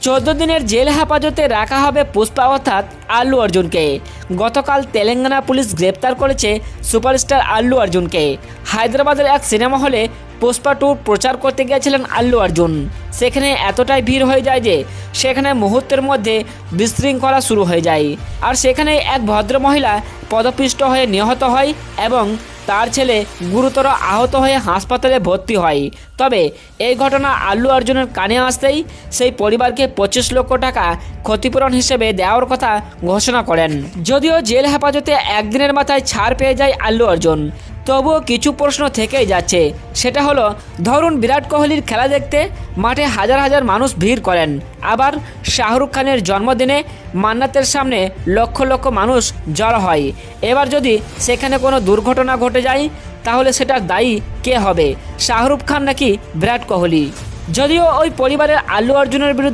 14 দিনের জেল হেফাজতে রাখা হবে পুষ্পা অর্থাৎ আল্লু অর্জুনকে। গতকাল তেলেঙ্গানা পুলিশ গ্রেপ্তার করেছে সুপারস্টার আল্লু অর্জুনকে। হায়দ্রাবাদের এক সিনেমা হলে পুষ্পা 2 প্রচার করতে গিয়েছিলেন আল্লু অর্জুন। সেখানে এতটাই ভিড় হয়ে যায় যে সেখানে মুহূর্তের মধ্যে বিশৃঙ্খলা শুরু হয়ে যায়। আর সেখানে এক ভদ্র মহিলা পদপিষ্ট হয়ে নিহত হয় এবং তার ছেলে গুরুতর আহত হয়ে হাসপাতালে ভর্তি হয়। তবে এই ঘটনা আল্লু অর্জুনের কানে আসতেই সেই পরিবারকে 25 লক্ষ টাকা ক্ষতিপূরণ হিসেবে দেওয়ার কথা ঘোষণা করেন। যদিও জেল হেফাজতে একদিনের মাথায় ছাড় পেয়ে যায় আল্লু অর্জুন, তবুও কিছু প্রশ্ন থেকেই যাচ্ছে। সেটা হলো, ধরুন বিরাট কোহলির খেলা দেখতে মাঠে হাজার হাজার মানুষ ভিড় করেন, আবার শাহরুখ খানের জন্মদিনে মান্নাতের সামনে লক্ষ লক্ষ মানুষ জড়ো হয়। এবার যদি সেখানে কোনো দুর্ঘটনা ঘটে যায় তাহলে সেটার দায়ী কে হবে, শাহরুখ খান নাকি বিরাট কোহলি? যদিও ওই পরিবারের আল্লু অর্জুনের বিরুদ্ধে